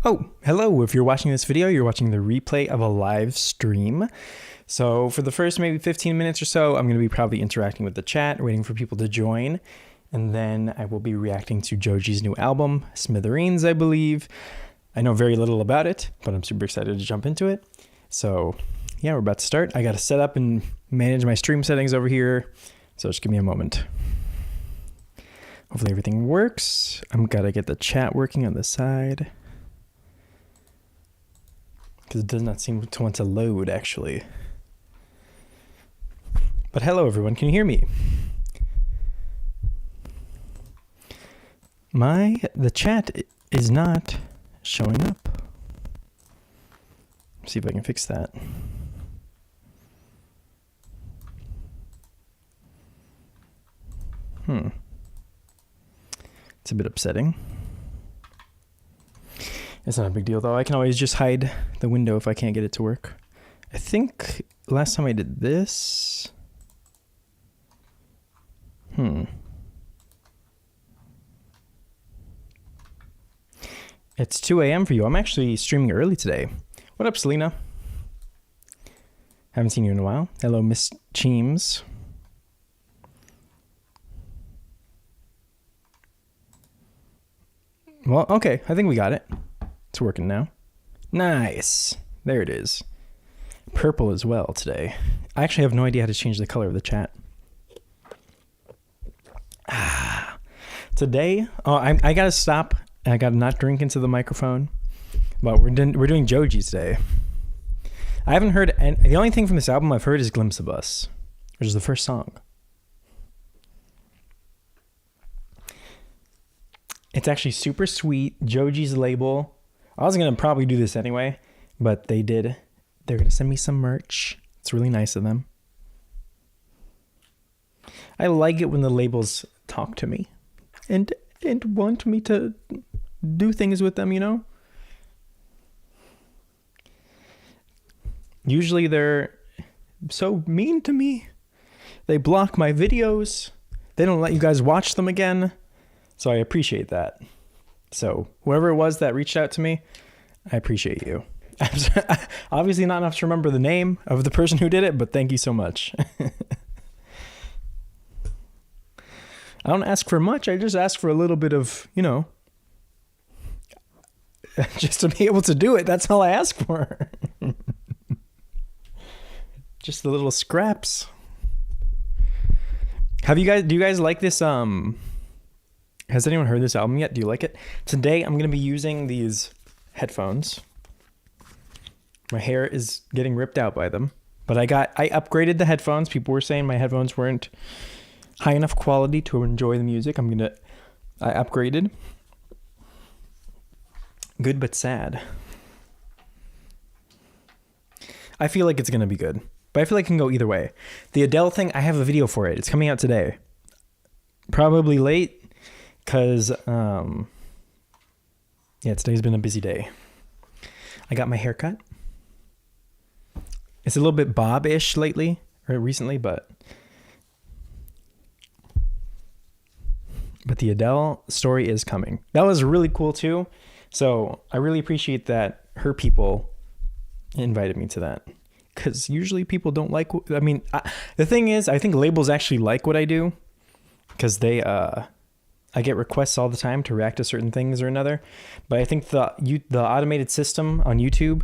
Oh, hello. If you're watching this video, you're watching the replay of a live stream. So for the first maybe 15 minutes or so, I'm going to be probably interacting with the chat, waiting for people to join. And then I will be reacting to Joji's new album, Smithereens, I believe. I know very little about it, but I'm super excited to jump into it. So yeah, we're about to start. I got to set up and manage my stream settings over here. So just give me a moment. Hopefully everything works. I'm got to get the chat working on the side, because it does not seem to want to load, actually. But hello, everyone. Can you hear me? The chat is not showing up. Let's see if I can fix that. It's a bit upsetting. It's not a big deal, though. I can always just hide the window if I can't get it to work. I think last time I did this... It's 2 a.m. for you. I'm actually streaming early today. What up, Selena? Haven't seen you in a while. Hello, Miss Cheems. Well, okay. I think we got it. It's working now. Nice. There it is. Purple as well today. I actually have no idea how to change the color of the chat. Today, I gotta stop. I gotta not drink into the microphone. But we're doing Joji today. I haven't heard, and the only thing from this album I've heard is Glimpse of Us, which is the first song. It's actually super sweet. Joji's label. I was gonna probably do this anyway, but they did. They're gonna send me some merch. It's really nice of them. I like it when the labels talk to me and want me to do things with them, you know? Usually they're so mean to me. They block my videos. They don't let you guys watch them again. So I appreciate that. So whoever it was that reached out to me, I appreciate you. Obviously not enough to remember the name of the person who did it, but thank you so much. I don't ask for much. I just ask for a little bit of, you know, just to be able to do it. That's all I ask for. Just the little scraps. Do you guys like this? Has anyone heard this album yet? Do you like it? Today, I'm going to be using these headphones. My hair is getting ripped out by them, but I upgraded the headphones. People were saying my headphones weren't high enough quality to enjoy the music. I upgraded. Good but sad. I feel like it's going to be good, but I feel like it can go either way. The Adele thing, I have a video for it. It's coming out today. Probably late, because, yeah, today's been a busy day. I got my hair cut. It's a little bit bob-ish lately, or recently, but the Adele story is coming. That was really cool too. So I really appreciate that her people invited me to that, because usually people don't like, the thing is, I think labels actually like what I do, because I get requests all the time to react to certain things or another. But I think the automated system on YouTube,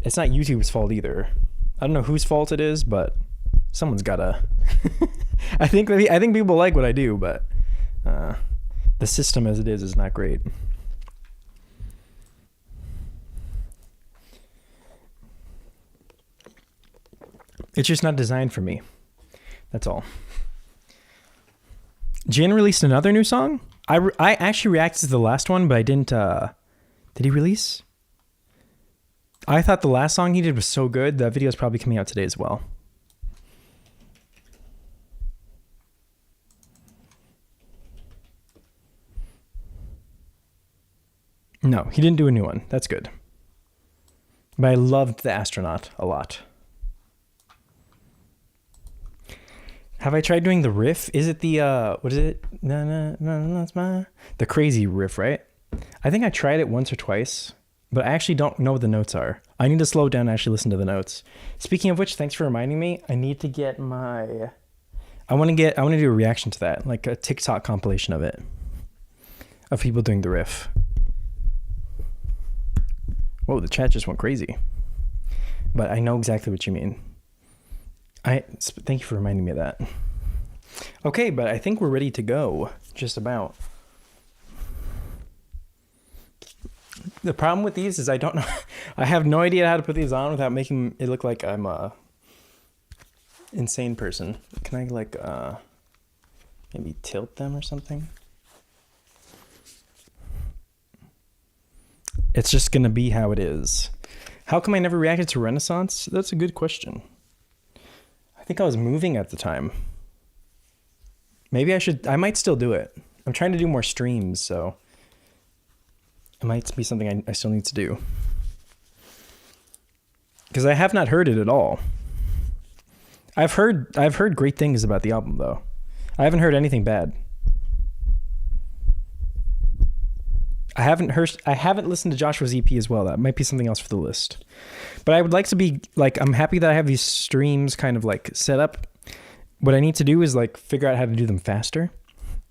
it's not YouTube's fault either. I don't know whose fault it is, but someone's gotta. I think people like what I do, but the system as it is not great. It's just not designed for me. That's all. Jin released another new song. I actually reacted to the last one, but I didn't. Did he release? I thought the last song he did was so good. That video is probably coming out today as well. No, he didn't do a new one. That's good. But I loved The Astronaut a lot. Have I tried doing the riff? Is it the, what is it? No, that's my... The crazy riff, right? I think I tried it once or twice. but I actually don't know what the notes are. I need to slow down and actually listen to the notes. Speaking of which, thanks for reminding me. I need to get my... I want to do a reaction to that, like a TikTok compilation of it. Of people doing the riff. Whoa, the chat just went crazy. But I know exactly what you mean. Thank you for reminding me of that. Okay, but I think we're ready to go. Just about. The problem with these is I don't know. I have no idea how to put these on without making it look like I'm a insane person. Can I like maybe tilt them or something? It's just gonna be how it is. How come I never reacted to Renaissance? That's a good question. I think I was moving at the time. Maybe I might still do it. I'm trying to do more streams, so it might be something I still need to do. Because I have not heard it at all. I've heard great things about the album though. I haven't heard anything bad. I haven't listened to Joshua's EP as well. That might be something else for the list. But I would like to be like, I'm happy that I have these streams kind of like set up. What I need to do is like figure out how to do them faster.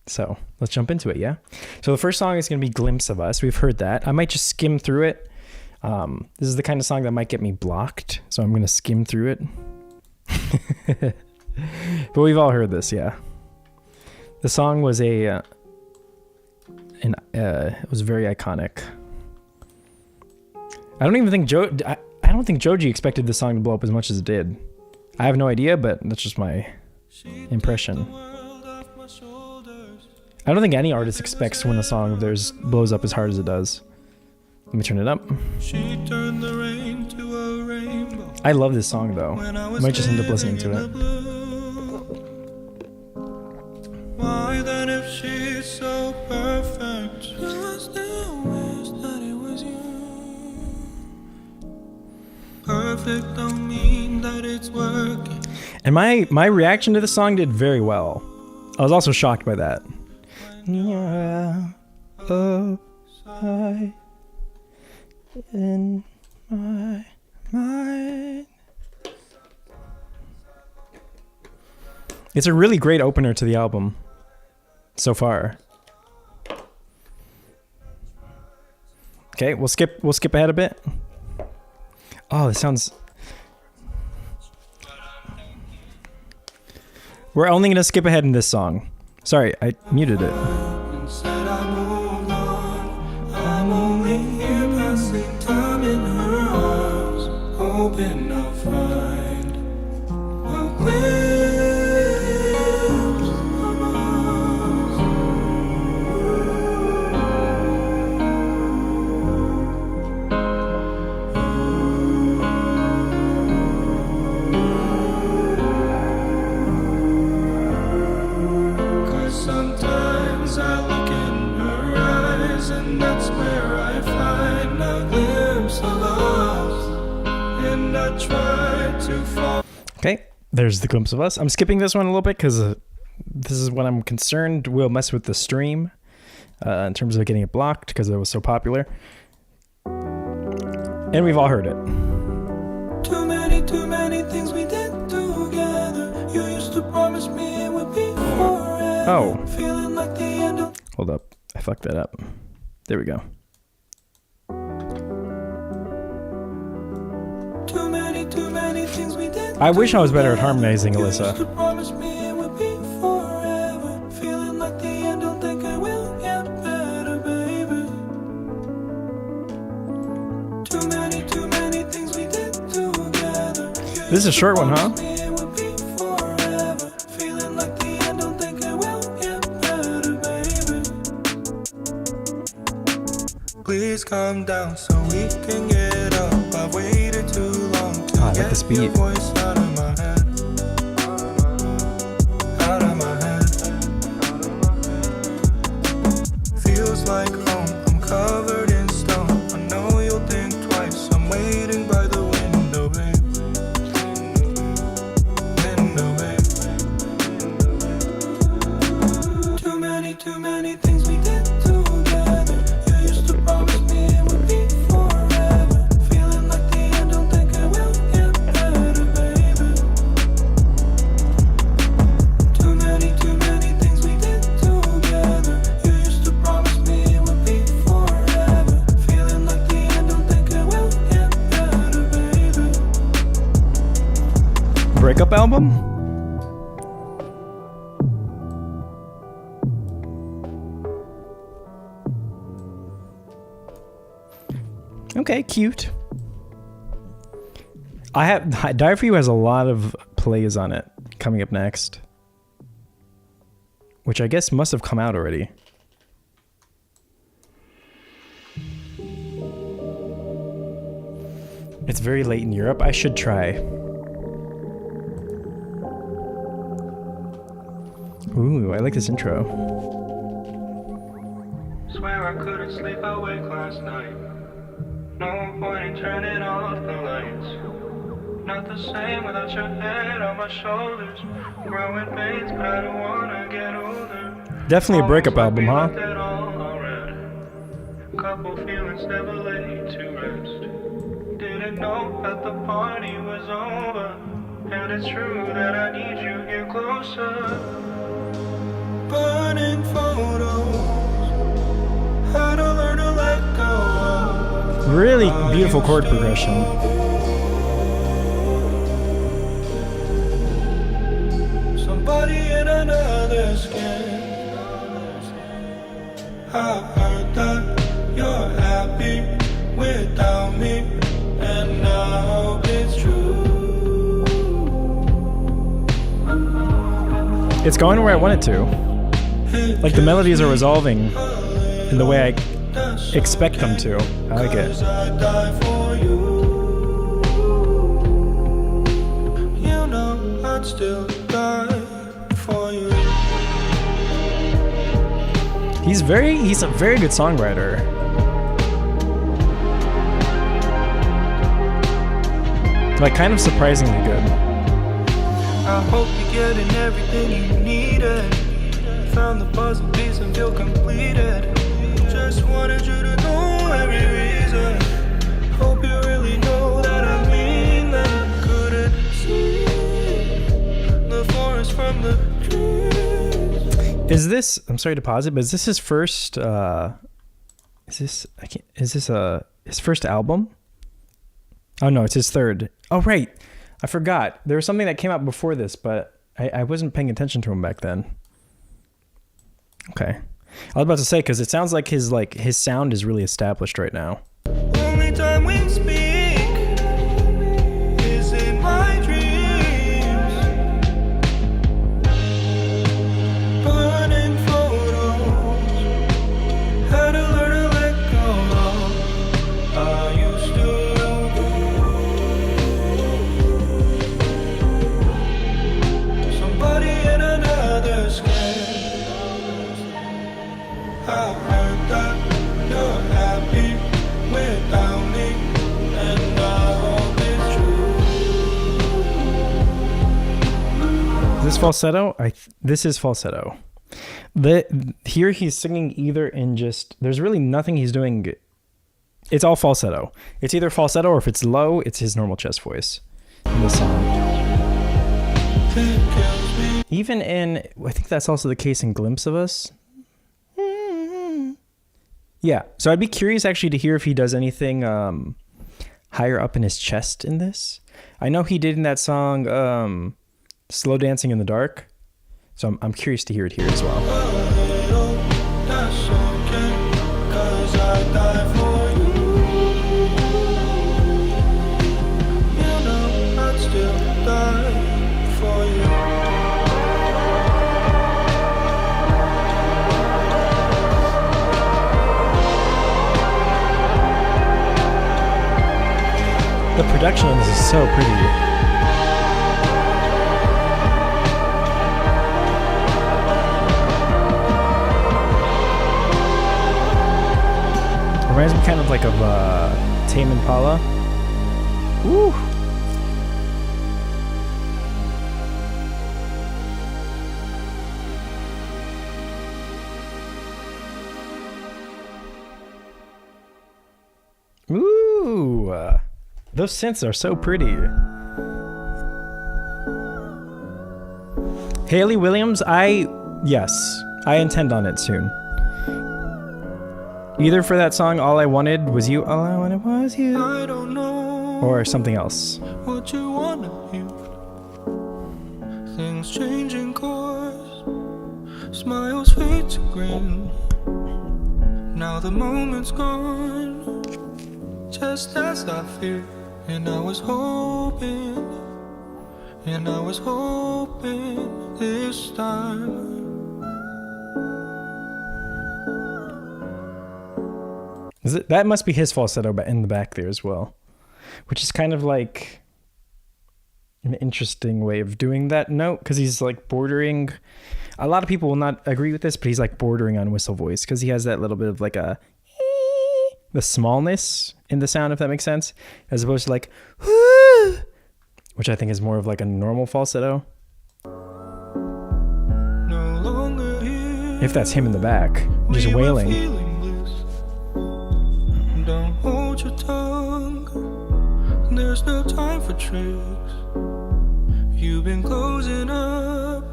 So let's jump into it, yeah? So the first song is going to be Glimpse of Us. We've heard that. I might just skim through it. This is the kind of song that might get me blocked. So I'm going to skim through it. But we've all heard this, yeah. The song was it was very iconic. I don't think Joji expected this song to blow up as much as it did. I have no idea, but that's just my impression. I don't think any artist expects when a song of theirs blows up as hard as it does. Let me turn it up. I love this song though. I might just end up listening to it. Why then if she's so perfect? I still wish that it was you. Perfect don't mean that it's working. And my reaction to the song did very well. I was also shocked by that. Yeah, oh, I in my mind. It's a really great opener to the album so far. Okay, we'll skip ahead a bit. Oh, this sounds... We're only gonna skip ahead in this song. Sorry, I muted it. Okay, there's the Glimpse of Us. I'm skipping this one a little bit because this is what I'm concerned will mess with the stream in terms of getting it blocked because it was so popular. And we've all heard it. Too many things we did together. You used to promise me it would be forever. Oh. Feeling like the end of... Hold up. I fucked that up. There we go. Too many things we did. I wish I was better at harmonizing, Alyssa. This is a short one, huh? Please calm down so we can get up. I've waited too long to I like this beat. Your voice out of my head. Out of my head. Feels like home. I'm covered in stone. I know you'll think twice. I'm waiting by the window, babe. Window, babe. Too many things we did together. You used to promise me it would be forever. breakup album? Okay, cute. I have Die For You has a lot of plays on it coming up next, which I guess must have come out already. It's very late in Europe. I should try. Ooh, I like this intro. Swear I couldn't sleep awake last night. No point in turning off the lights. Not the same without your head on my shoulders. Growing pains, but I don't wanna get older. Definitely a breakup album, huh? Couple feelings never laid to rest. Didn't know that the party was over. And it's true that I need you here closer. Burning photos. How to learn to let go. Really beautiful chord progression. Somebody in another skin. I heard that you're happy without me, and I hope it's true. It's going where I want it to. Like the melodies are resolving in the way I expect them to. I like it. You know I'd still die for you. He's a very good songwriter. Like kind of surprisingly good. I hope you're getting everything you needed. Found the puzzle piece and feel completed. Just wanted you to know every reason. Hope you really know that I mean that. Couldn't see the forest from the trees. Is this, I'm sorry to pause it, but is this his first his first album? Oh no, it's his third. Oh right, I forgot. There was something that came out before this, but I wasn't paying attention to him back then. Okay, I was about to say because it sounds like his sound is really established right now. Only time we speak is in my dreams. Burning photos. How to learn to let go. I used to. Somebody in another skin. I heard that you're happy without me, and I hope it's true. Is this falsetto? This is falsetto. Here he's singing either in just, there's really nothing he's doing. It's all falsetto. It's either falsetto or if it's low, it's his normal chest voice in the song. Even in, I think that's also the case in Glimpse of Us. Yeah, so I'd be curious actually to hear if he does anything higher up in his chest in this. I know he did in that song Slow Dancing in the Dark, so I'm curious to hear it here as well. That's okay, 'cause I die for you. You know I'd still die for you. The production on this is so pretty. Reminds me kind of like of Tame Impala. Woo! Ooh! Those synths are so pretty. Hayley Williams, yes, I intend on it soon. Either for that song, All I Wanted Was You, All I Wanted Was You, I don't know or something else. what you wanna hear. Things changing course, smiles fade to grin. Now the moment's gone, just as I feared. And I was hoping this time. That must be his falsetto in the back there as well, which is kind of like an interesting way of doing that note, because he's like bordering. A lot of people will not agree with this, but he's like bordering on whistle voice because he has that little bit of like the smallness in the sound, if that makes sense, as opposed to like, which I think is more of like a normal falsetto. No longer here, if that's him in the back, just wailing. Don't hold your tongue, there's no time for tricks. You've been closing up,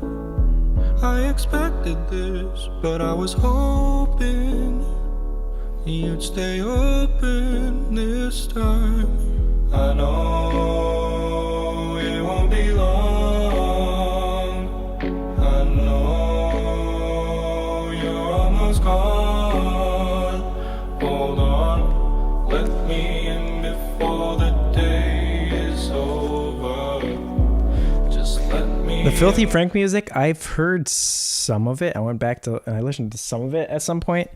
I expected this, but I was hoping you'd stay open this time. I know it won't be long, I know you're almost gone. Hold on, let me in before the day is over. Just let me The Filthy Frank music, I've heard some of it. I went back to and I listened to some of it at some point.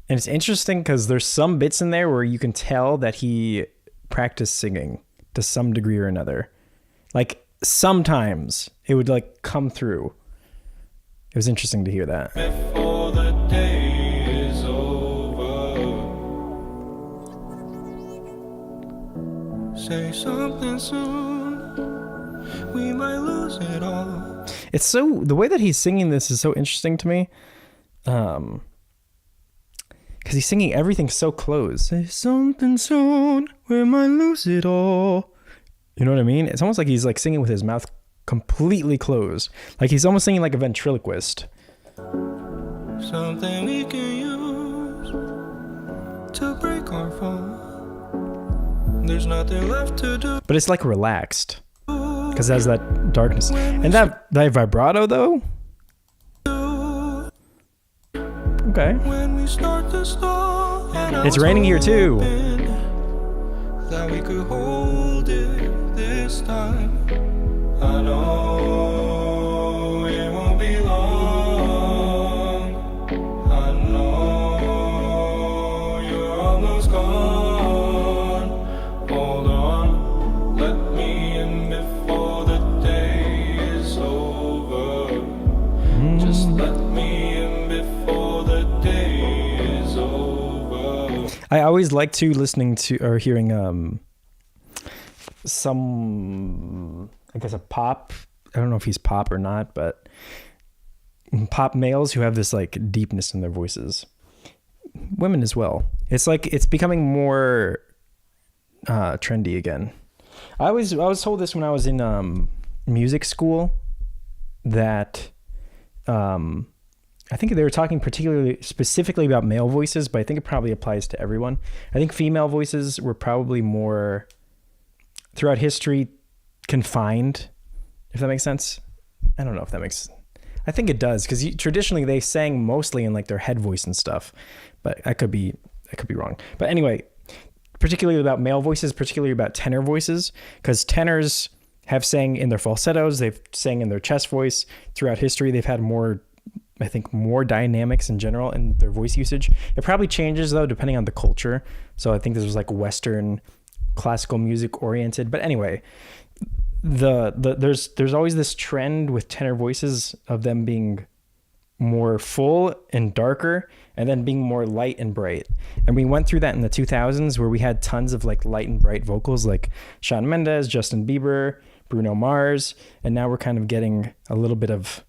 And it's interesting because there's some bits in there where you can tell that he practiced singing to some degree or another. Like sometimes it would like come through. It was interesting to hear that. before the day is over. Say something soon, we might lose it all. It's so, the way that he's singing this is so interesting to me. Because he's singing everything so close. Say something soon, we might lose it all. You know what I mean? It's almost like he's like singing with his mouth completely closed. Like he's almost singing like a ventriloquist. Something we can use to break our fall. There's nothing left to do. But it's like relaxed. Because it has that darkness. And that vibrato though? Okay. When we start to stall, and I It's was raining here too. hoping that we could hold it this time. I know it won't be long. I know you're almost gone. Hold on, let me in before the day is over. Just let me in before the day is over. I always like to listening to or hearing some, I guess, a pop. I don't know if he's pop or not, but pop males who have this like deepness in their voices. Women as well. It's like it's becoming more trendy again. I was told this when I was in music school that I think they were talking specifically about male voices, but I think it probably applies to everyone. I think female voices were probably more throughout history confined, if that makes sense. I don't know if that makes, I think it does, because traditionally they sang mostly in like their head voice and stuff, but I could be wrong. But anyway, particularly about male voices, particularly about tenor voices, because tenors have sang in their falsettos, they've sang in their chest voice throughout history. They've had more, I think, more dynamics in general in their voice usage. It probably changes though depending on the culture. So I think this was like Western classical music oriented. But anyway, there's always this trend with tenor voices of them being more full and darker, and then being more light and bright. And we went through that in the 2000s where we had tons of like light and bright vocals like Shawn Mendes, Justin Bieber, Bruno Mars, and now we're kind of getting a little bit of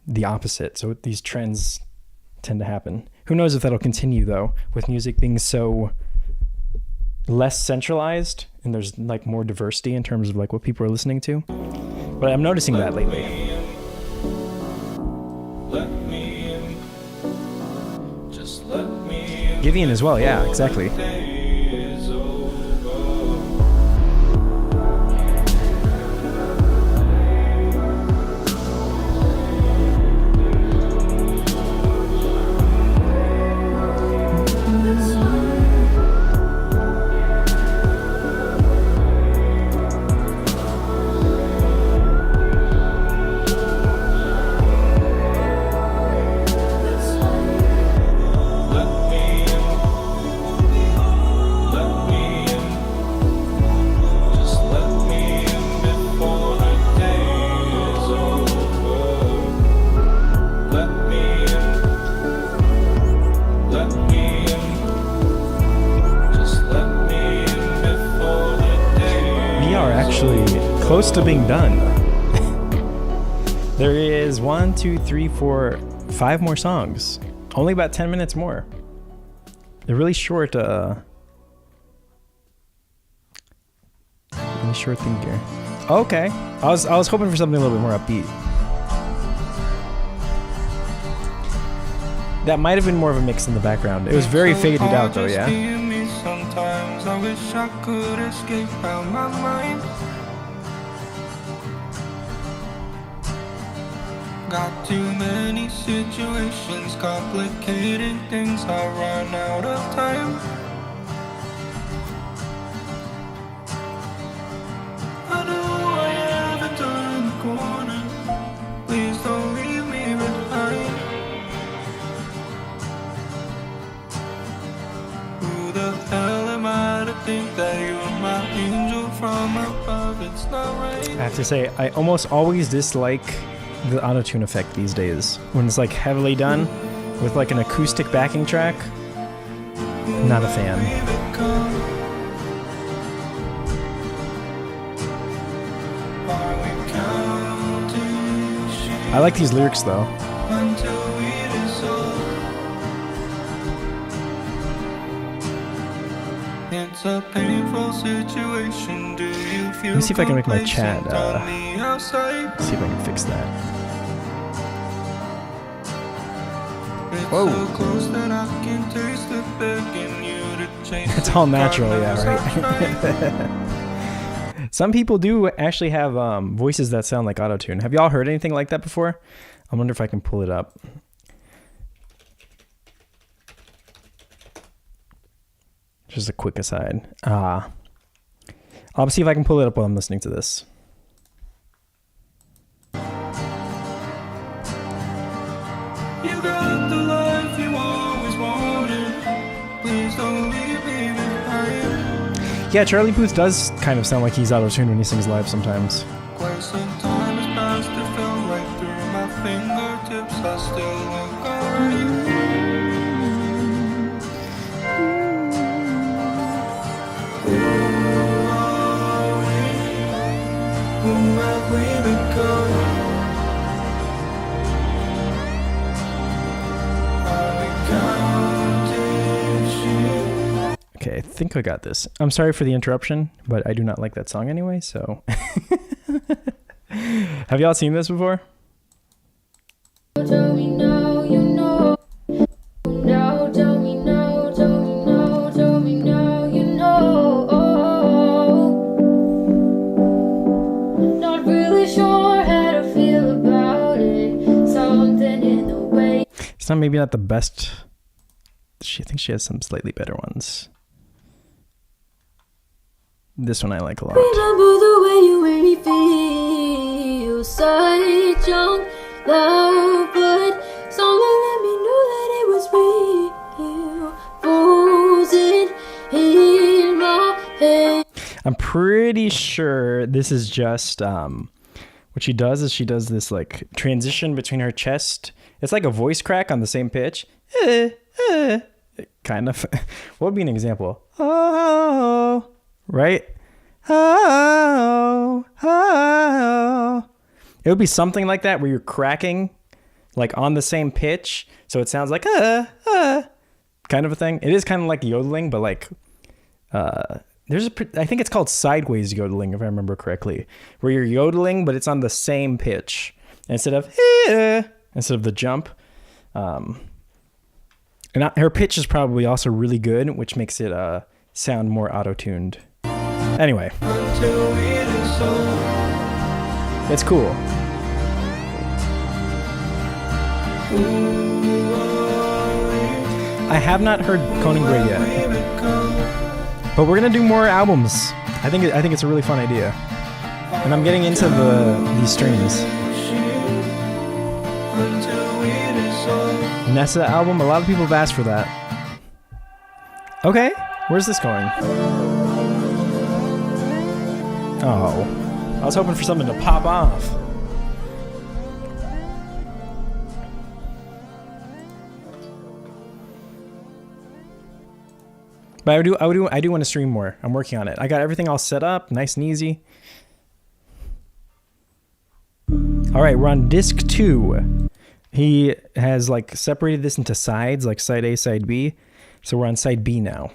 the opposite. So these trends tend to happen. Who knows if that'll continue though, with music being so less centralized and there's like more diversity in terms of like what people are listening to. But I'm noticing that lately. Let me in. Just let me in. Gideon as well, yeah, exactly. actually close to being done. There is 1, 2, 3, 4, 5 more songs. Only about 10 minutes more. They're really short, really short thing here. Okay. I was hoping for something a little bit more upbeat. That might have been more of a mix in the background. It was very faded out though, yeah? Sometimes I wish I could escape out my mind. Got too many situations, complicating things, I run out of time. I know I haven't turned the corner, please don't leave me behind. Who the hell am I to think that you're my angel from above? It's not right. I have to say, I almost always dislike the auto-tune effect these days. When it's like heavily done with like an acoustic backing track. Not a fan. I like these lyrics though. It's a painful situation. Do you feel? Let me see if I can make my chat. See if I can fix that. Whoa. It's all natural, yeah, right? Some people do actually have voices that sound like auto-tune. Have y'all heard anything like that before? I wonder if I can pull it up. Just a quick aside. I'll see if I can pull it up while I'm listening to this. You got the life you always wanted. Please don't leave me behind. Yeah, Charlie Puth does kind of sound like he's auto-tuned when he sings live sometimes. Quite some time has passed, it fell right through my fingertips. I still look alright. Who have we become? Okay, I think I got this. I'm sorry for the interruption, but I do not like that song anyway, so... Have y'all seen this before? Tell me now, you know. Now tell me now, tell me now, tell me now, you know. Not really sure how to feel about it. Something in the way. It's not maybe not the best. I think she has some slightly better ones. This one I like a lot. Remember the way you made me feel. Such young love, but someone let me know that it was real. Frozen in my head. I'm pretty sure this is just what she does is she does this like transition between her chest. It's like a voice crack on the same pitch. Kind of. What would be an example? Oh, right? Oh. It would be something like that where you're cracking like on the same pitch. So it sounds like kind of a thing. It is kind of like yodeling, but like I think it's called sideways yodeling, if I remember correctly, where you're yodeling, but it's on the same pitch instead of the jump. And her pitch is probably also really good, which makes it sound more auto-tuned. Anyway, it's cool. I have not heard Conan Gray yet, but we're gonna do more albums. I think it's a really fun idea, and I'm getting into these streams. Nessa album, a lot of people have asked for that. Okay, where's this going? Oh, I was hoping for something to pop off. But I do want to stream more. I'm working on it. I got everything all set up, nice and easy. All right, we're on disc 2. He has like separated this into sides, like side A, side B. So we're on side B now.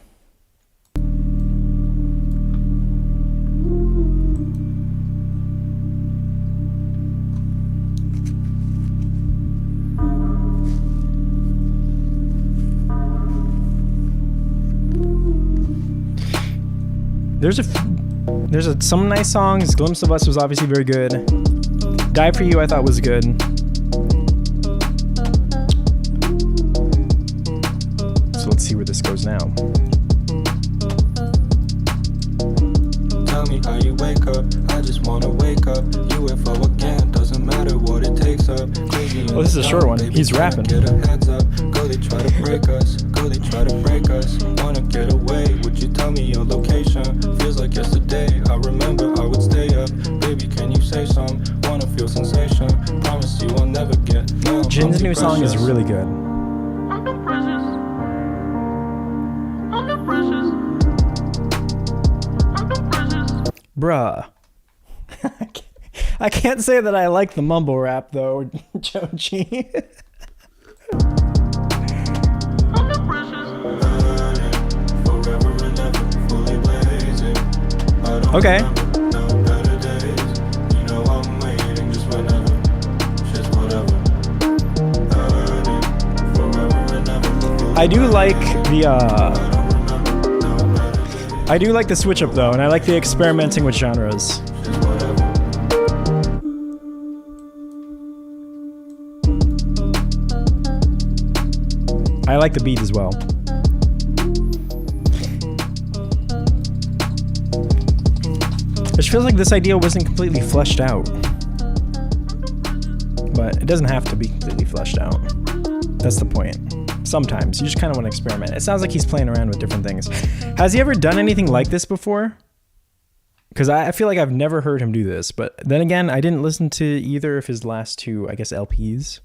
There's some nice songs. Glimpse of Us was obviously very good. Die for You I thought was good. So let's see where this goes now. Tell me how you wake up. I just wanna wake up. UFO again. Doesn't matter what it takes up. Oh, this is a short one. He's rapping. Get our heads up. Go, they try to break us. Go, they try to break us. Wanna get away. Would you tell me your location? Feels like yesterday. I remember I would stay up. Baby, can you say some? Wanna feel sensation. Promise you I'll never get numb. Jin's new song is really good. Bruh. I can't say that I like the mumble rap though, Joji. Okay. I do like the switch up though, and I like the experimenting with genres. I like the beat as well. It feels like this idea wasn't completely fleshed out. But it doesn't have to be completely fleshed out. That's the point. Sometimes you just kind of want to experiment. It sounds like he's playing around with different things. Has he ever done anything like this before? Because I feel like I've never heard him do this. But then again, I didn't listen to either of his last two, I guess, LPs.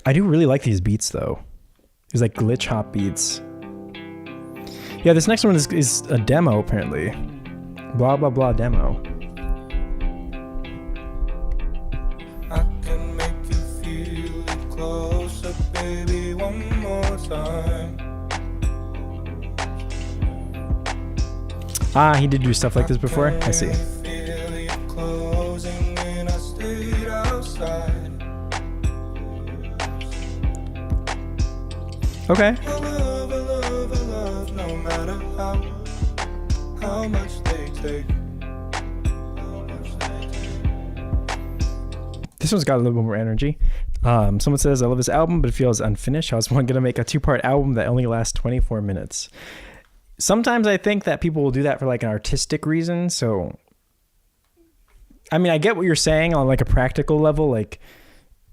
I do really like these beats though. These like glitch hop beats. Yeah, this next one is a demo apparently. Blah blah blah demo. I can make you feel it closer, baby, one more time. Ah, he did do stuff like this before. I see. Feel you closing and I stayed outside. Okay. I love, no matter how much they take. This one's got a little bit more energy. Someone says, I love this album, but it feels unfinished. I was going to make a 2-part album that only lasts 24 minutes. Sometimes I think that people will do that for like an artistic reason. So, I mean, I get what you're saying on like a practical level. Like,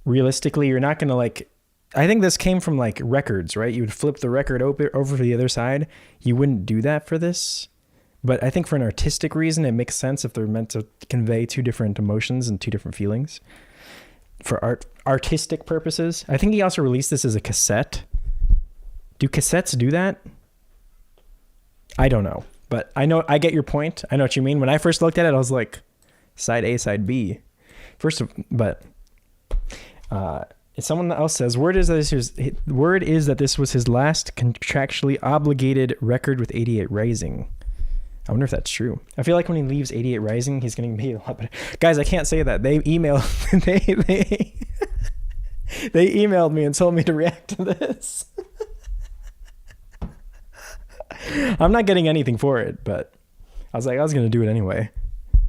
realistically, you're not going to like... I think this came from like records, right? You would flip the record over to the other side. You wouldn't do that for this. But I think for an artistic reason, it makes sense if they're meant to convey two different emotions and two different feelings. For artistic purposes. I think he also released this as a cassette. Do cassettes do that? I don't know. But I get your point. I know what you mean. When I first looked at it, I was like, side A, side B. Someone else says, word is that this was his last contractually obligated record with 88 Rising. I wonder if that's true. I feel like when he leaves 88 Rising, he's going to be a lot better. Guys, I can't say that. They emailed they emailed me and told me to react to this. I'm not getting anything for it, but I was going to do it anyway.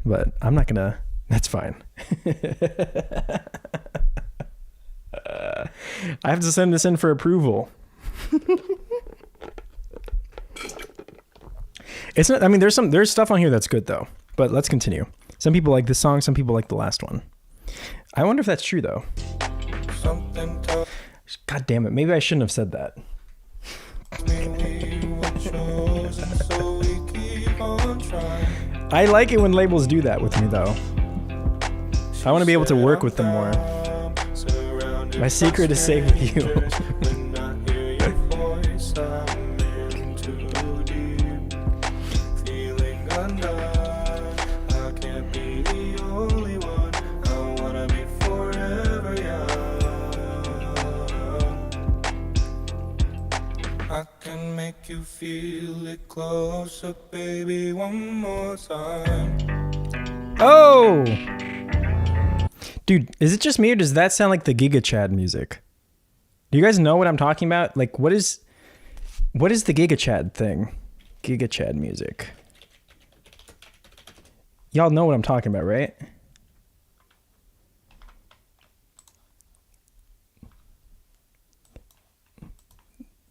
But I'm not going to. That's fine. I have to send this in for approval. It's not, I mean, there's stuff on here that's good though, but let's continue. Some people like this song, some people like the last one. I wonder if that's true though. God damn it. Maybe I shouldn't have said that. I like it when labels do that with me though. I want to be able to work with them more. My secret is safe with you. make you feel it closer, baby, one more time. Oh! Dude, is it just me or does that sound like the Giga Chad music? Do you guys know what I'm talking about? Like, what is the Giga Chad thing? Giga Chad music. Y'all know what I'm talking about, right?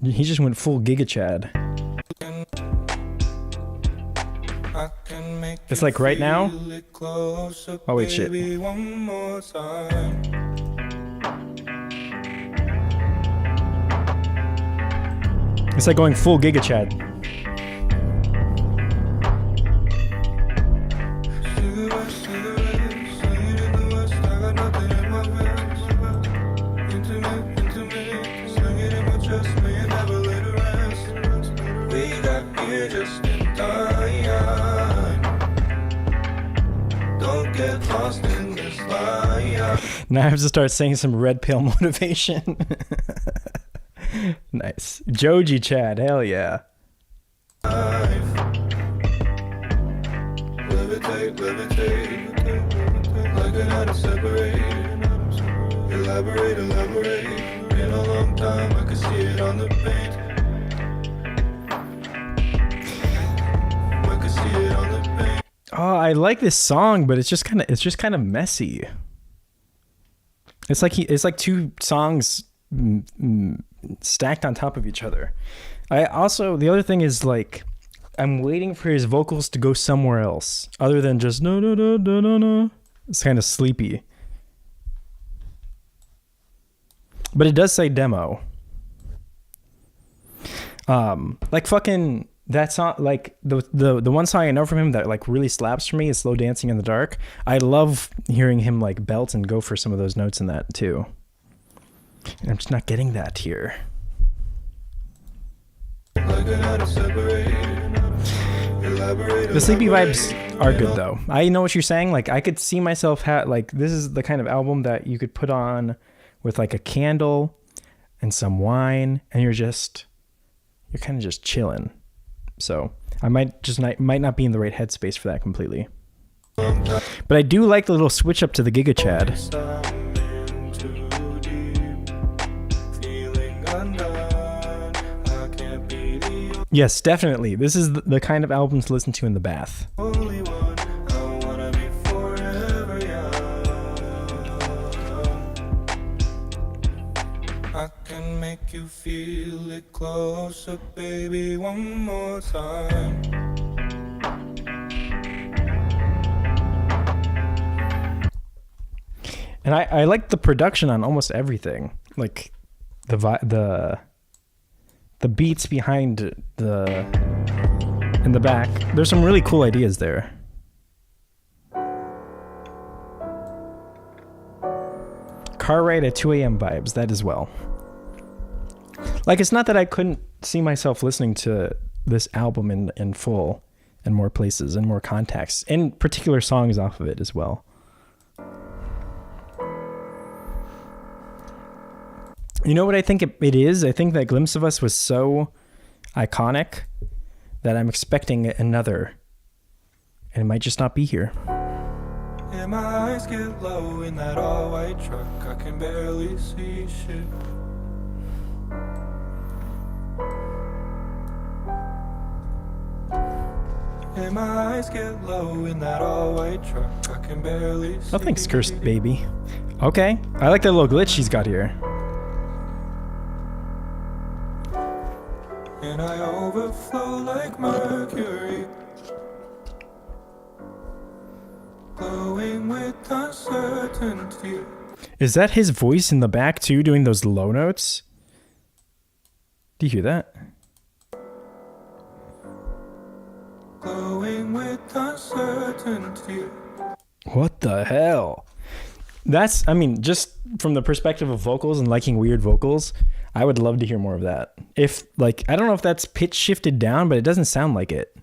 He just went full Giga Chad. It's like right now. Oh wait, shit. It's like going full Giga Chad. Now I have to start saying some red pill motivation. Nice. Joji Chad, hell yeah. Levitate, levitate, like an atom separate. Elaborate, elaborate. Been a long time, I can see it on the paint. I can see it on the paint. Oh, I like this song, but it's just kind of messy. It's like two songs stacked on top of each other. The other thing is like I'm waiting for his vocals to go somewhere else other than just no no no no no no. It's kind of sleepy. But it does say demo. Like fucking that song, like the one song I know from him that like really slaps for me is Slow Dancing in the Dark. I love hearing him like belt and go for some of those notes in that too. And I'm just not getting that here. The sleepy vibes are good though. I know what you're saying. Like I could see myself like this is the kind of album that you could put on with like a candle and some wine and you're kind of just chilling. So I might not be in the right headspace for that completely. But I do like the little switch up to the Giga Chad. Yes, definitely. This is the kind of album to listen to in the bath. I can make you feel it closer, baby, one more time. And I like the production on almost everything. Like the beats behind in the back. There's some really cool ideas there. Car ride at 2 a.m. vibes, that as well. Like, it's not that I couldn't see myself listening to this album in full, in more places, in more contexts, and particular songs off of it as well. You know what I think it is? I think that Glimpse of Us was so iconic that I'm expecting another, and it might just not be here. Yeah, my eyes get low in that all-white truck. I can barely see shit. Yeah, my eyes get low in that all-white truck. I can barely see. Oh, thanks, Cursed Baby. Okay, I like that little glitch she's got here. And I overflow like mercury, glowing with uncertainty. Is that his voice in the back too, doing those low notes? Do you hear that? Glowing with uncertainty. What the hell? That's, I mean, just from the perspective of vocals and liking weird vocals, I would love to hear more of that. If, like, I don't know if that's pitch shifted down, but it doesn't sound like it.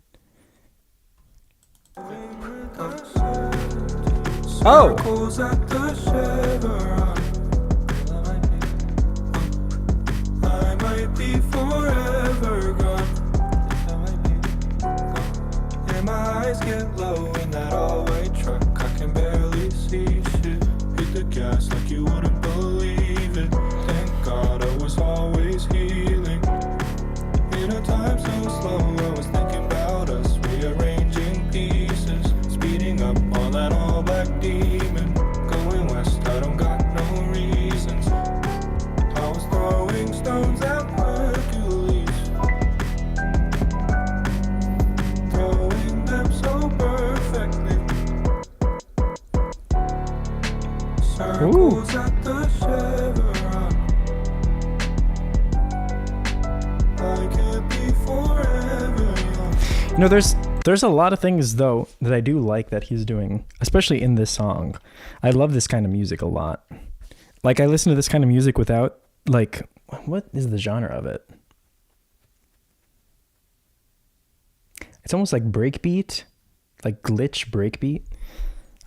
Oh! I might be forever gone. my eyes get low in that all-white truck. I can barely see shit. Hit the gas like you wouldn't believe it. Thank God I was always healing. In a time so slow, I was thinking about us, rearranging pieces, speeding up on that all-black demon. Going west, I don't got no reasons. I was throwing stones at Hercules, throwing them so perfectly. Circles at the chevron. I could be forever young. You know, there's a lot of things though that I do like that he's doing, especially in this song. I love this kind of music a lot. Like I listen to this kind of music without like, what is the genre of it? It's almost like breakbeat, like glitch breakbeat.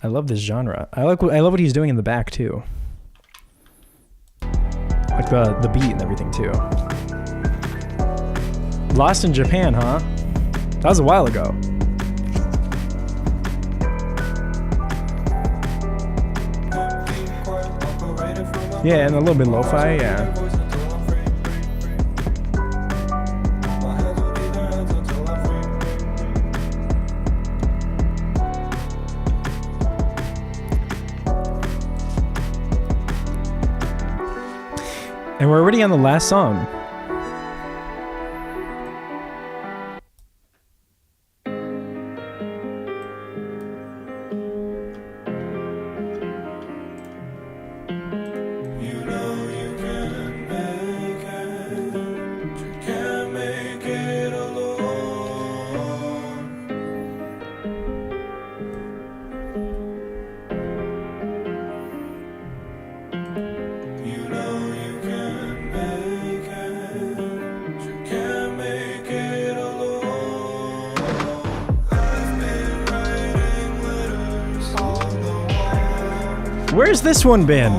I love this genre. I love what he's doing in the back too. Like the beat and everything too. Lost in Japan, huh? That was a while ago. Yeah, and a little bit lo-fi, yeah. And we're already on the last song. Where's this one been?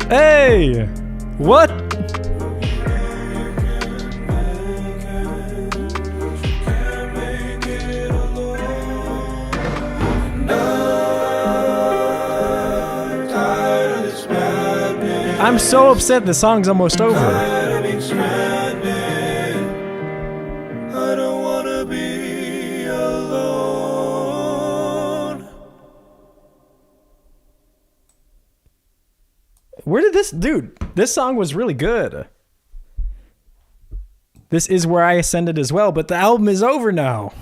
Hey! What? I'm so upset the song's almost over. Where did this... Dude, this song was really good. This is where I ascended as well, but the album is over now.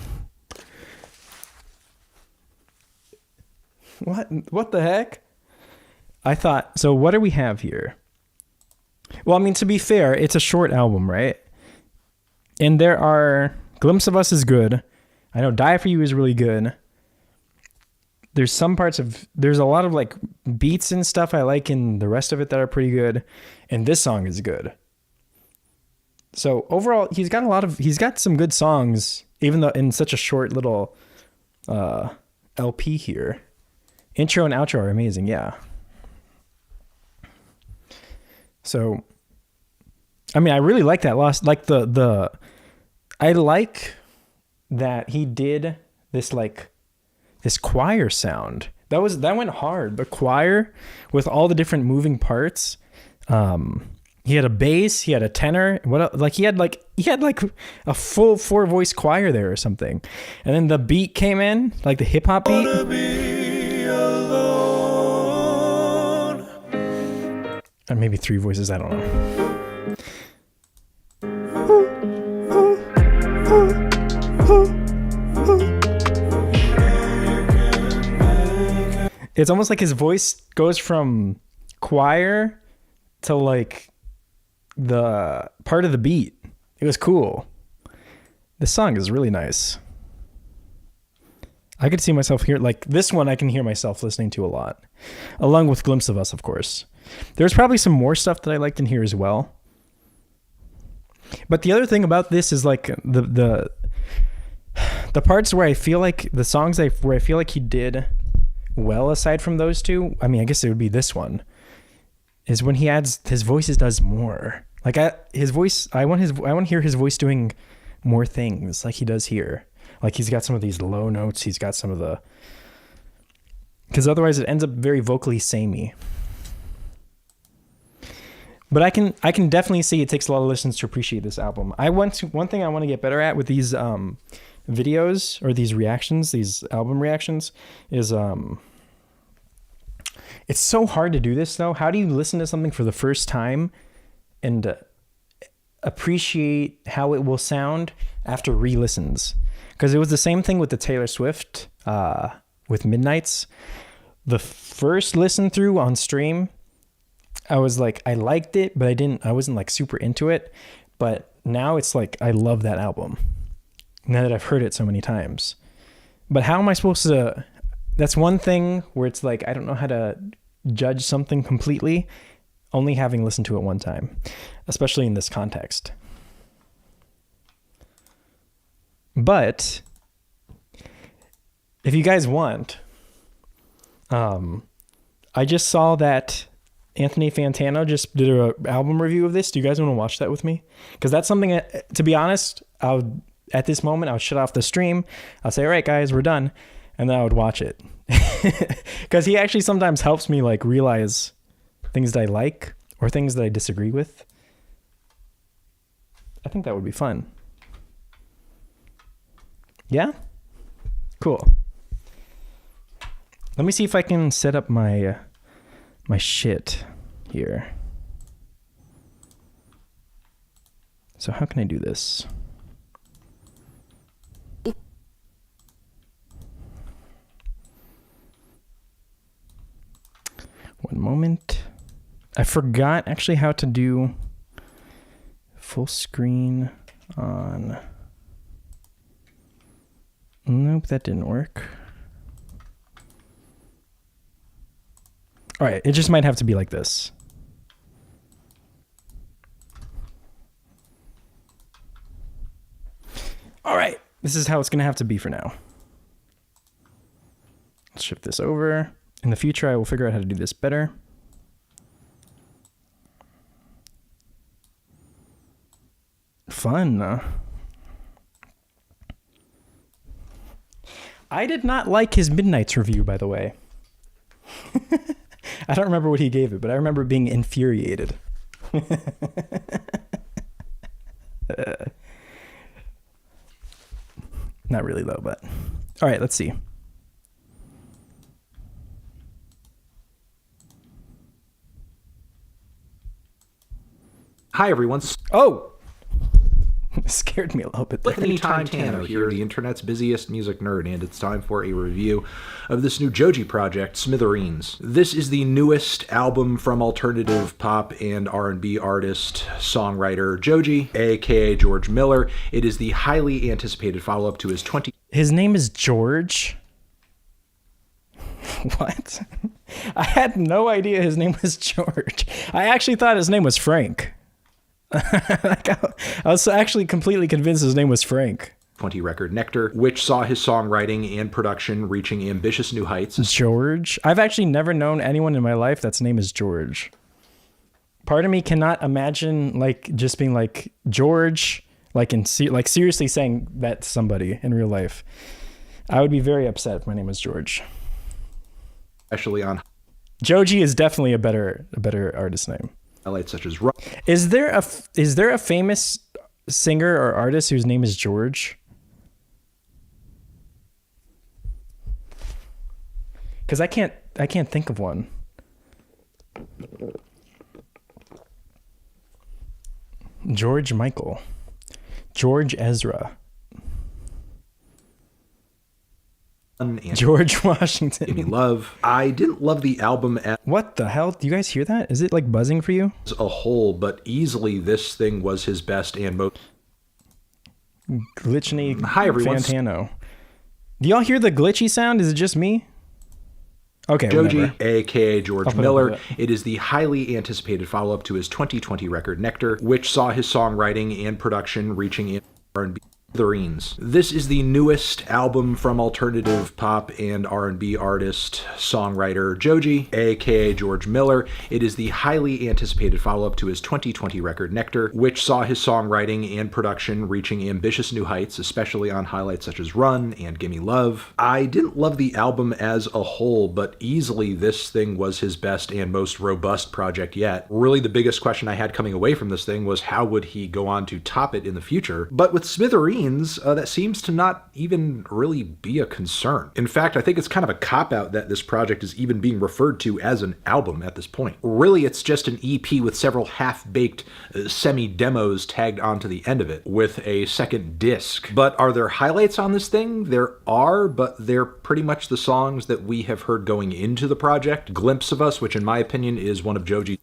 What the heck? I thought... So what do we have here? Well, I mean, to be fair, it's a short album, right? And there are... Glimpse of Us is good. I know Die For You is really good. There's some parts of... There's a lot of like beats and stuff I like in the rest of it that are pretty good. And this song is good. So overall, he's got some good songs, even though in such a short little LP here. Intro and outro are amazing, yeah. So, I mean, I really like that I like that he did this this choir sound. That went hard. The choir with all the different moving parts. He had a bass, he had a tenor. He had a full 4-voice choir there or something. And then the beat came in, like the hip hop beat. Or maybe 3 voices, I don't know. It's almost like his voice goes from choir to like the part of the beat. It was cool. This song is really nice. I could see myself here, like this one I can hear myself listening to a lot, along with Glimpse of Us, of course. There's probably some more stuff that I liked in here as well. But the other thing about this is like the parts where I feel like the songs where I feel like he did well aside from those two, I mean, I guess it would be this one, is when he adds his voices does more. Like his voice, I want to hear his voice doing more things like he does here. Like he's got some of these low notes. He's got some of the, because otherwise it ends up very vocally samey. But I can definitely see it takes a lot of listens to appreciate this album. One thing I want to get better at with these videos or these reactions, these album reactions, is it's so hard to do this though. How do you listen to something for the first time and appreciate how it will sound after re-listens? Because it was the same thing with the Taylor Swift with Midnights. The first listen through on stream, I was like, I liked it, but I wasn't like super into it. But now it's like, I love that album now that I've heard it so many times. But how am I supposed to, that's one thing where it's like, I don't know how to judge something completely, only having listened to it one time, especially in this context. But if you guys want, I just saw that Anthony Fantano just did an album review of this. Do you guys want to watch that with me? Because that's something that, to be honest, at this moment, I would shut off the stream. I'll say, all right, guys, we're done. And then I would watch it. Because he actually sometimes helps me like realize things that I like or things that I disagree with. I think that would be fun. Yeah? Cool. Let me see if I can set up my shit here. So how can I do this? One moment. I forgot actually how to do full screen on... Nope, that didn't work. All right, it just might have to be like this. All right, this is how it's gonna have to be for now. Let's shift this over. In the future, I will figure out how to do this better. Fun. I did not like his Midnights review, by the way. I don't remember what he gave it, but I remember being infuriated. Not really though, but all right, let's see. Hi, everyone. Oh! It scared me a little bit there. Anytime Tano here, the internet's busiest music nerd, and it's time for a review of this new Joji project, Smithereens. This is the newest album from alternative pop and R&B artist, songwriter Joji, aka George Miller. It is the highly anticipated follow-up to his His name is George? What? I had no idea his name was George. I actually thought his name was Frank. Like I was actually completely convinced his name was Frank. 20 record Nectar, which saw his songwriting and production reaching ambitious new heights. George? I've actually never known anyone in my life that's name is George. Part of me cannot imagine like just being like George, like like seriously saying that to somebody in real life. I would be very upset if my name was George. Especially on Joji is definitely a better artist name. highlights such as Is there a famous singer or artist whose name is George? Because I can't think of one. George Michael, George Ezra. and George Washington. Give Me Love. I didn't love the album as What the hell? Do you guys hear that? Is it like buzzing for you? a whole, but easily this thing was his best and most... Glitchny Hi, everyone. Fantano. Do y'all hear the glitchy sound? Is it just me? Okay, Joji, whatever. aka George put up Miller. with It is the highly anticipated follow-up to his 2020 record Nectar, which saw his songwriting and production reaching in R&B. Smithereens. This is the newest album from alternative pop and R&B artist, songwriter Joji, aka George Miller. It is the highly anticipated follow-up to his 2020 record Nectar, which saw his songwriting and production reaching ambitious new heights, especially on highlights such as Run and Gimme Love. I didn't love the album as a whole, but easily this thing was his best and most robust project yet. Really, the biggest question I had coming away from this thing was how would he go on to top it in the future? But with Smithereens, that seems to not even really be a concern. In fact, I think it's kind of a cop-out that this project is even being referred to as an album at this point. Really, it's just an EP with several half-baked semi-demos tagged onto the end of it, with a second disc. But are there highlights on this thing? There are, but they're pretty much the songs that we have heard going into the project. Glimpse of Us, which in my opinion is one of Joji's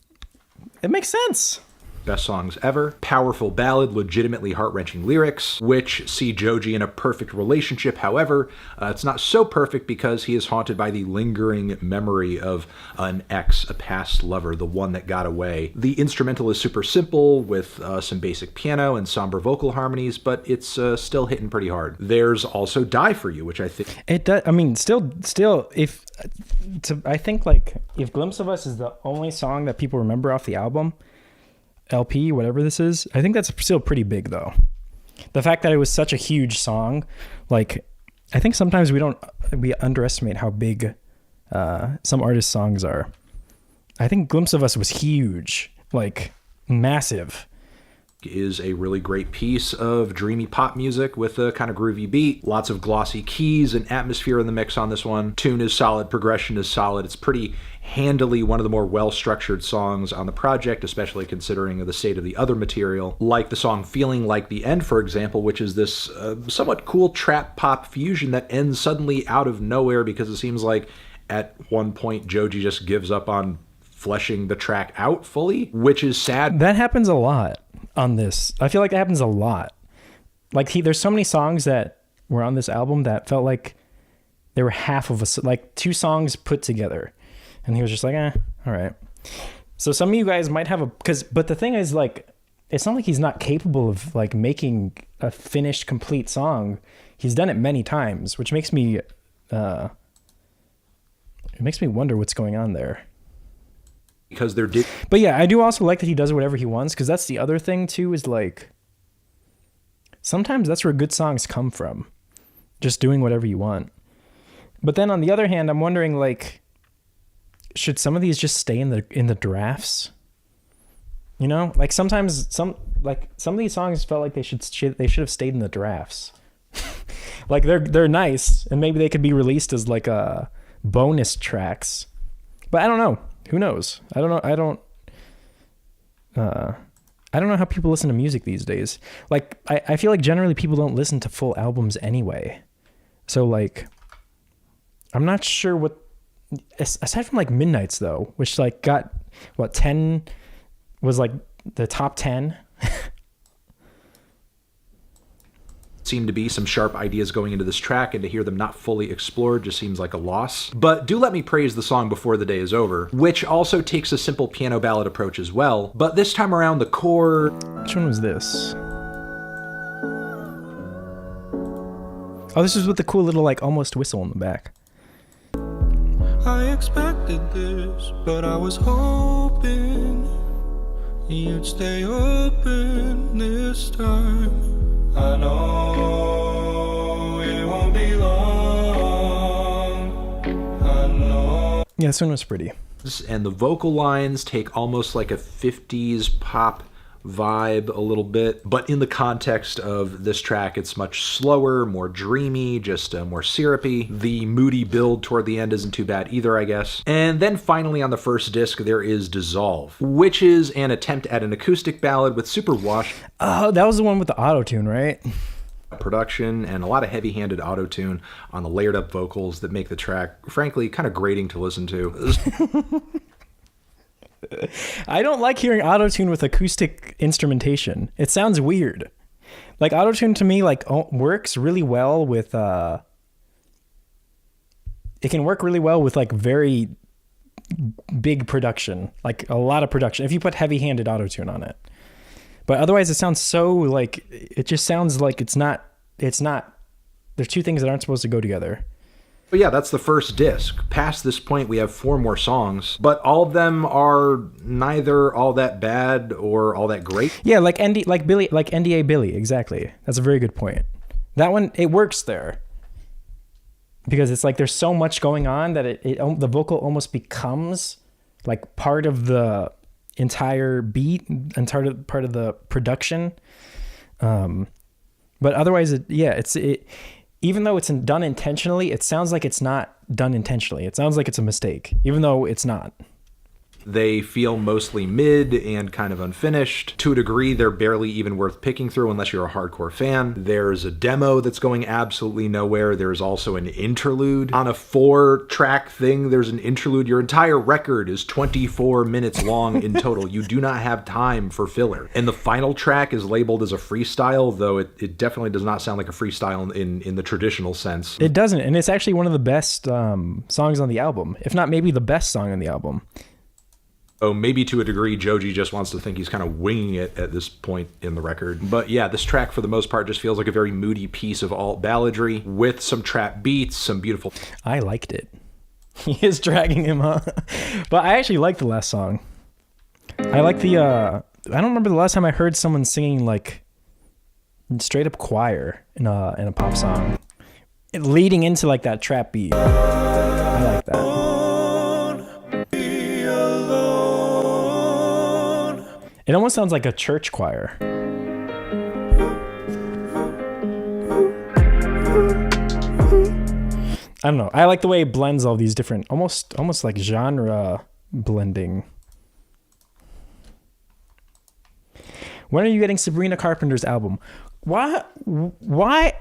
It makes sense. best songs ever. Powerful ballad, legitimately heart-wrenching lyrics, which see Joji in a perfect relationship. However, it's not so perfect because he is haunted by the lingering memory of an ex, a past lover, the one that got away. The instrumental is super simple with some basic piano and somber vocal harmonies, but it's still hitting pretty hard. There's also Die For You, which I think It does. I mean, still, if I think like if Glimpse of Us is the only song that people remember off the album, LP, whatever this is, I think that's still pretty big though. The fact that it was such a huge song, like I think sometimes we underestimate how big some artists' songs are. I think Glimpse of Us was huge, like massive. is a really great piece of dreamy pop music with a kind of groovy beat. Lots of glossy keys and atmosphere in the mix on this one. Tune is solid, progression is solid. It's pretty handily one of the more well-structured songs on the project, especially considering the state of the other material, like the song Feeling Like the End, for example, which is this somewhat cool trap pop fusion that ends suddenly out of nowhere because it seems like at one point Joji just gives up on fleshing the track out fully, which is sad. That happens a lot on this. I feel like that happens a lot. Like there's so many songs that were on this album that felt like they were half of like two songs put together. And he was just like, all right. So some of you guys might have but the thing is like, it's not like he's not capable of like making a finished complete song. He's done it many times, which makes me, it makes me wonder what's going on there. Because there But yeah, I do also like that he does whatever he wants, because that's the other thing too, is like sometimes that's where good songs come from, just doing whatever you want. But then on the other hand, I'm wondering like, should some of these just stay in the drafts? You know, like sometimes some of these songs felt like they should have stayed in the drafts. Like they're nice, and maybe they could be released as like a bonus tracks. But I don't know. Who knows? I don't know. I don't know how people listen to music these days. Like, I feel like generally people don't listen to full albums anyway. So like, I'm not sure what, aside from like Midnight's though, which like got, 10 was like the top 10. seem to be some sharp ideas going into this track, and to hear them not fully explored just seems like a loss. But do let me praise the song Before the Day Is Over, which also takes a simple piano ballad approach as well, but this time around the core... Which one was this? Oh, this is with the cool little like almost whistle in the back. I expected this, but I was hoping you'd stay open this time. I know it won't be long. I know. Yeah, this one was pretty. And the vocal lines take almost like a 50s pop vibe a little bit, but in the context of this track, it's much slower, more dreamy, just more syrupy. The moody build toward the end isn't too bad either, I guess. And then finally on the first disc, there is Dissolve, which is an attempt at an acoustic ballad with super wash. Oh, that was the one with the auto-tune, right? production and a lot of heavy-handed auto-tune on the layered up vocals that make the track, frankly, kind of grating to listen to. I don't like hearing auto-tune with acoustic instrumentation. It sounds weird. Like auto-tune to me works really well with it can work really well with like very big production, like a lot of production, if you put heavy-handed auto-tune on it. But otherwise it sounds so like, it just sounds like it's not, there's two things that aren't supposed to go together. But yeah, that's the first disc. Past this point, we have 4 more songs, but all of them are neither all that bad or all that great. Yeah, like NDA Billy, exactly. That's a very good point. That one, it works there. Because it's like there's so much going on that the vocal almost becomes like part of the entire beat and part of the production. But otherwise, even though it's done intentionally, it sounds like it's not done intentionally. It sounds like it's a mistake, even though it's not. They feel mostly mid and kind of unfinished. To a degree, they're barely even worth picking through unless you're a hardcore fan. There's a demo that's going absolutely nowhere. There's also an interlude. On a 4-track thing, there's an interlude. Your entire record is 24 minutes long in total. You do not have time for filler. And the final track is labeled as a freestyle, though it definitely does not sound like a freestyle in the traditional sense. It doesn't, and it's actually one of the best songs on the album, if not maybe the best song on the album. Oh, maybe to a degree, Joji just wants to think he's kind of winging it at this point in the record. But yeah, this track for the most part just feels like a very moody piece of alt balladry with some trap beats, some beautiful... I liked it. He is dragging him on. But I actually like the last song. I like the... I don't remember the last time I heard someone singing like straight up choir in a pop song. Leading into like that trap beat. I like that. It almost sounds like a church choir. I don't know. I like the way it blends all these different, almost like genre blending. When are you getting Sabrina Carpenter's album? Why do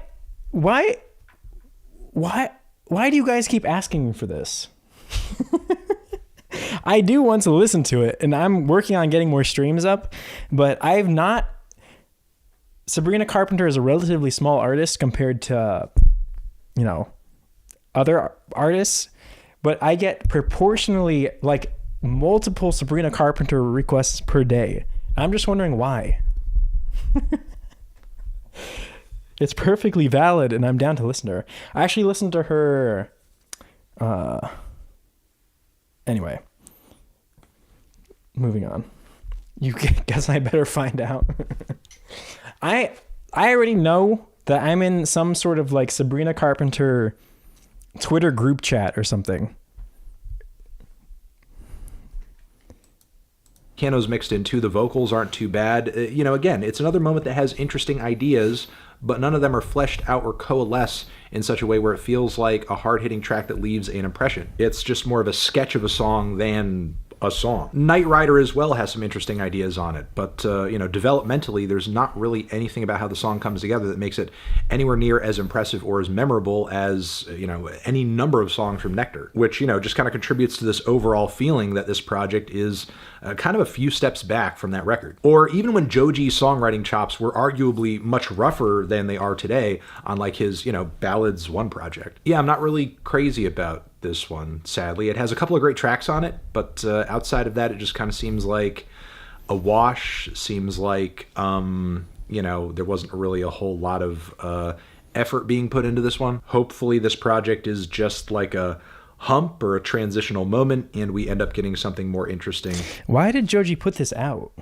you guys keep asking me for this? I do want to listen to it, and I'm working on getting more streams up, but I've not... Sabrina Carpenter is a relatively small artist compared to, other artists, but I get proportionally, like, multiple Sabrina Carpenter requests per day. I'm just wondering why. It's perfectly valid, and I'm down to listen to her. I actually listened to her... Anyway. Moving on. You guess I better find out. I already know that I'm in some sort of like Sabrina Carpenter Twitter group chat or something. Piano's mixed in too. The vocals aren't too bad. Again, it's another moment that has interesting ideas, but none of them are fleshed out or coalesce in such a way where it feels like a hard-hitting track that leaves an impression. It's just more of a sketch of a song than a song. Knight Rider as well has some interesting ideas on it, but developmentally there's not really anything about how the song comes together that makes it anywhere near as impressive or as memorable as any number of songs from Nectar, which just kind of contributes to this overall feeling that this project is kind of a few steps back from that record. Or even when Joji's songwriting chops were arguably much rougher than they are today on like his Ballads 1 project. Yeah, I'm not really crazy about this one, sadly. It has a couple of great tracks on it, but outside of that, it just kind of seems like a wash. Seems like, there wasn't really a whole lot of effort being put into this one. Hopefully this project is just like a hump or a transitional moment, and we end up getting something more interesting. Why did Joji put this out?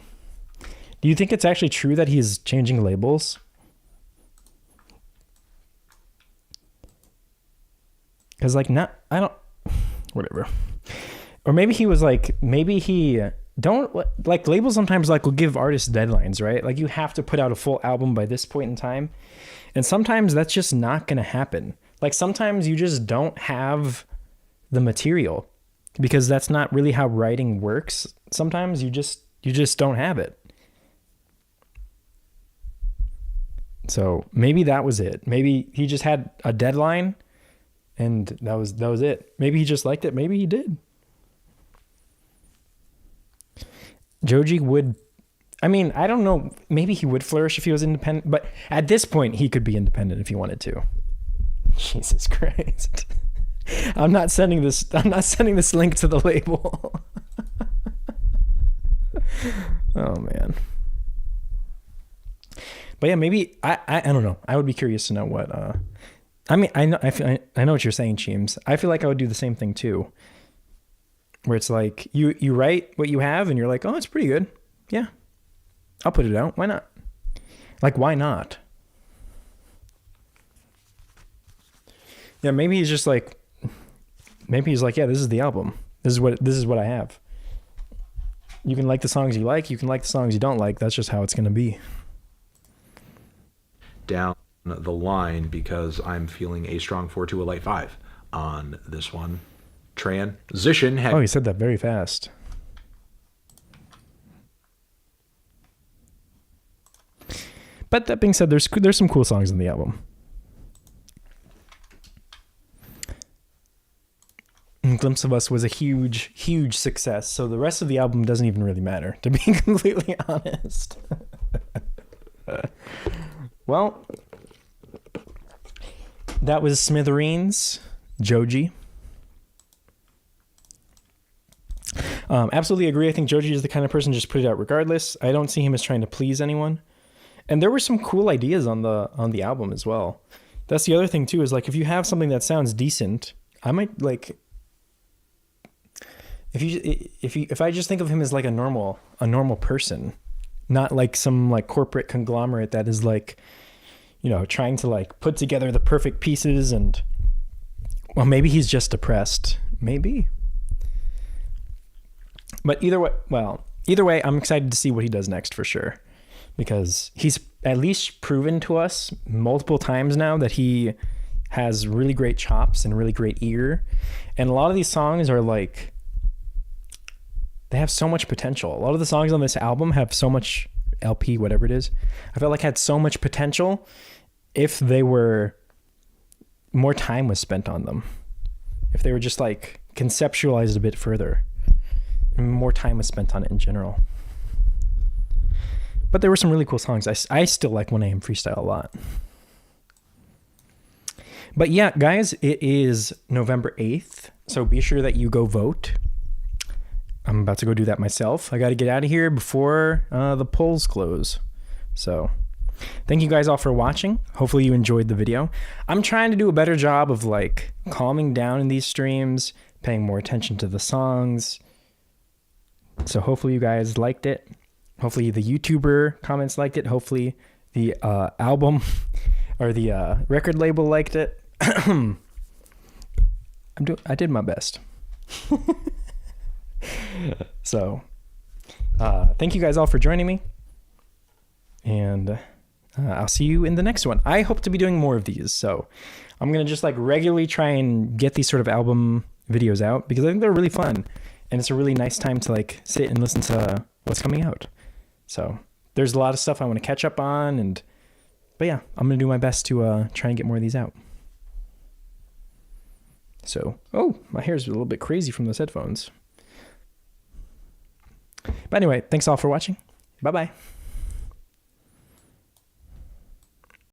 Do you think it's actually true that he's changing labels? Because whatever. Or maybe he was like, labels sometimes will give artists deadlines, right? Like you have to put out a full album by this point in time. And sometimes that's just not going to happen. Like sometimes you just don't have the material because that's not really how writing works. Sometimes you just don't have it. So maybe that was it. Maybe he just had a deadline and that was it. Maybe he just liked it. Maybe he did. Joji would, I mean, I don't know. Maybe he would flourish if he was independent, but at this point he could be independent if he wanted to. Jesus Christ. I'm not sending this link to the label. Oh man. But yeah, maybe I don't know. I would be curious to know what I mean, I know what you're saying, Cheems. I feel like I would do the same thing too. Where it's like you write what you have and you're like, "Oh, it's pretty good." Yeah. I'll put it out. Why not? Like, why not? Yeah, maybe he's just like, yeah, this is the album. This is what I have. You can like the songs you like. You can like the songs you don't like. That's just how it's going to be. Down the line because I'm feeling a strong 4 to a light 5 on this one. Transition. Oh, you said that very fast. But that being said, there's some cool songs in the album. Glimpse of Us was a huge success, so the rest of the album doesn't even really matter, to be completely honest. Well, that was Smithereens, Joji. Absolutely agree. I think Joji is the kind of person just put it out regardless. I don't see him as trying to please anyone. And there were some cool ideas on the album as well. That's the other thing too, is like if you have something that sounds decent, I might like if I just think of him as like a normal person, not like some like corporate conglomerate that is like, you know, trying to like put together the perfect pieces and, well, maybe he's just depressed. Maybe. But either way, I'm excited to see what he does next for sure, because he's at least proven to us multiple times now that he has really great chops and really great ear. And a lot of these songs are like, they have so much potential. A lot of the songs on this album have so much, LP, whatever it is, I felt like had so much potential if they were, more time was spent on them. If they were just like conceptualized a bit further, and more time was spent on it in general. But there were some really cool songs. I still like 1AM Freestyle a lot. But yeah, guys, it is November 8th, so be sure that you go vote. I'm about to go do that myself. I got to get out of here before the polls close. So thank you guys all for watching. Hopefully you enjoyed the video. I'm trying to do a better job of like calming down in these streams, paying more attention to the songs. So hopefully you guys liked it. Hopefully the YouTuber comments liked it. Hopefully the album or the record label liked it. I did my best. So thank you guys all for joining me, and I'll see you in the next one. I hope to be doing more of these, so I'm gonna just like regularly try and get these sort of album videos out, because I think they're really fun and it's a really nice time to like sit and listen to what's coming out. So there's a lot of stuff I want to catch up on, but yeah, I'm gonna do my best to try and get more of these out. So, oh, my hair's a little bit crazy from those headphones. But anyway, thanks all for watching. Bye-bye.